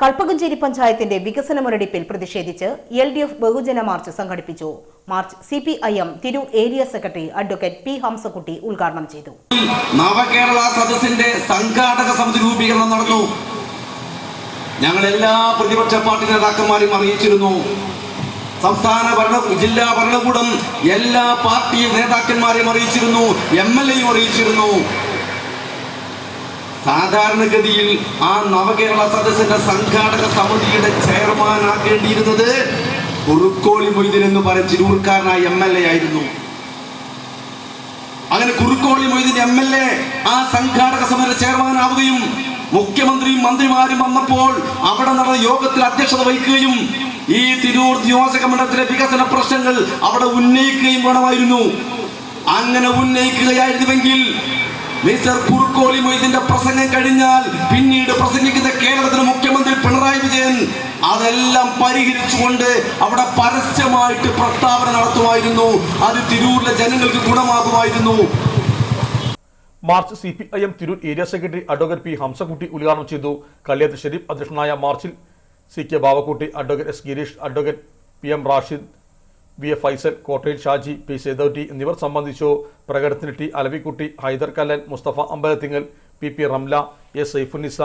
കൽപ്പകഞ്ചേരി പഞ്ചായത്തിന്റെ വികസന മുരടിപ്പിൽ പ്രതിഷേധിച്ച് LDF ബഹുജന മാർച്ച് സംഘടിപ്പിച്ചു. March CPIM Tirur area secretary advocate P. Hamsakutty ഉദ്ഘാടനം ചെയ്തു. നവകേരള സദസ്സിന്റെ സംഘാടക സമിതി രൂപീകരണം നടന്നു. ഞങ്ങൾ എല്ലാ പ്രതിപക്ഷ പാർട്ടി നേതാക്കന്മാരെയും അറിയിച്ചിരുന്നു. സംസ്ഥാന ജില്ലാ ഭരണകൂടം എല്ലാ പാർട്ടി നേതാക്കന്മാരെയും അറിയിച്ചിരുന്നു, MLA-യും അറിയിച്ചിരുന്നു. സാധാരണഗതിയിൽ ആ നവകേരള സദസ്സിന്റെ സംഘാടക സമിതിയുടെ ചെയർമാൻ ആക്കേണ്ടിയിരുന്നത് കുറുക്കോളി മൊയ്തീൻ എന്ന് പറയുന്ന തിരൂർക്കാരനായ MLA ആയിരുന്നു. അങ്ങനെ കുറുക്കോളി മൊയ്തീൻ MLA ആ സംഘാടക സമിതിയുടെ ചെയർമാൻ ആവുകയും മുഖ്യമന്ത്രിയും മന്ത്രിമാരും വന്നപ്പോൾ അവിടെ നടന്ന യോഗത്തിൽ അധ്യക്ഷത വഹിക്കുകയും ഈ തിരൂർ നിയോജക മണ്ഡലത്തിലെ വികസന പ്രശ്നങ്ങൾ അവിടെ ഉന്നയിക്കുകയും വേണമായിരുന്നു. അങ്ങനെ ഉന്നയിക്കുകയായിരുന്നുവെങ്കിൽ മിസ്റ്റർ കുറുക്കോളി മൊയ്തീന്റെ പ്രസംഗം കഴിഞ്ഞാൽ പിന്നീട് പ്രസംഗിക്കുന്ന കേരളത്തിലെ മുഖ്യമന്ത്രി പിണറായി വിജയൻ അതെല്ലാം പരിഹരിച്ചുകൊണ്ട് അവിടെ പരസ്യമായിട്ട് പ്രസ്താവന നടത്തുമായിരുന്നു. അത് തിരൂരിലെ ജനങ്ങൾക്ക് ഗുണമാകുമായിരുന്നു. March CPIM Tirur area secretary advocate P. Hamsakutty ഉദ്ഘാടനം ചെയ്തു. കല്യാത്ത് ഷെരീഫ് അധ്യക്ഷനായ മാർച്ചിൽ CK Bavakutty, advocate S. Girish, advocate PM. Rashid, VA. Faisal, Kottayil Shaji, P. സേതോട്ടി എന്നിവർ സംബന്ധിച്ചു. പ്രകടനത്തിന് T. Alavikutty, Hyder Kallen, Mustafa Ambalathingal, PP. Ramla, S. Saifunnisa,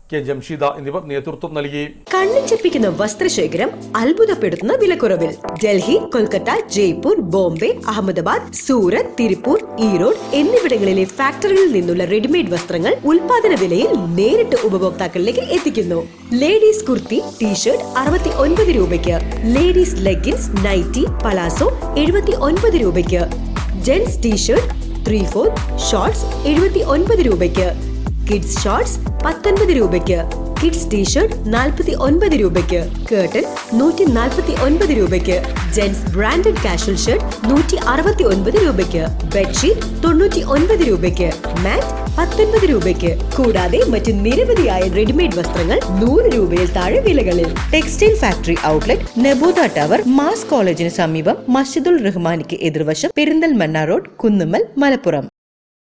K. Jamsheeda എന്നിവർ നേതൃത്വം നൽകി. കണ്ണിച്ചെപ്പിക്കുന്ന വസ്ത്രശേഖരം അത്ഭുതപ്പെടുത്തുന്ന വിലക്കുറവിൽ ഡൽഹി, കൊൽക്കത്ത, ജയ്പൂർ, ബോംബെ, അഹമ്മദാബാദ്, സൂറത്ത്, തിരുപ്പൂർ, ഈറോഡ് എന്നിവിടങ്ങളിലെ ഫാക്ടറികളിൽ നിന്നുള്ള റെഡിമെയ്ഡ് വസ്ത്രങ്ങൾ ഉൽപാദന വിലയിൽ നേരിട്ട് ഉപഭോക്താക്കളിലേക്ക് എത്തിക്കുന്നു. ലേഡീസ് കുർത്തി, ടീഷർട്ട് 69 രൂപയ്ക്ക്, ലേഡീസ് ലെഗിൻസ്, നൈറ്റി, പലാസോ 79 രൂപയ്ക്ക്, ജെന്റ്സ് ടീഷർട്ട് 3/4, ഷോർട്സ് 79 രൂപയ്ക്ക്, കിഡ്സ് ഷോർട്സ് 19 രൂപയ്ക്ക്, കിഡ്സ് ടീഷർട്ട് 49 രൂപയ്ക്ക്, കേർട്ടൻ 149 രൂപയ്ക്ക്, ജെന്റ്സ് ബ്രാൻഡഡ് കാഷ്വൽ ഷർട്ട് 169 രൂപയ്ക്ക്, ബെഡ്ഷീറ്റ് 99 രൂപയ്ക്ക്, മാറ്റ് 19 രൂപയ്ക്ക്, കൂടാതെ മറ്റ് നിരവധിയായ റെഡിമെയ്ഡ് വസ്ത്രങ്ങൾ 100 രൂപയിൽ താഴെ വിലകളിൽ. ടെക്സ്റ്റൈൽ ഫാക്ടറി ഔട്ട്ലെറ്റ്, നെബോദ ടവർ, മാസ് കോളേജിന് സമീപം, മസ്ജിദുൽ റഹ്മാനിക്ക് എതിർവശം, പെരിന്തൽമണ്ണ റോഡ്, കുന്നുമ്മൽ, മലപ്പുറം.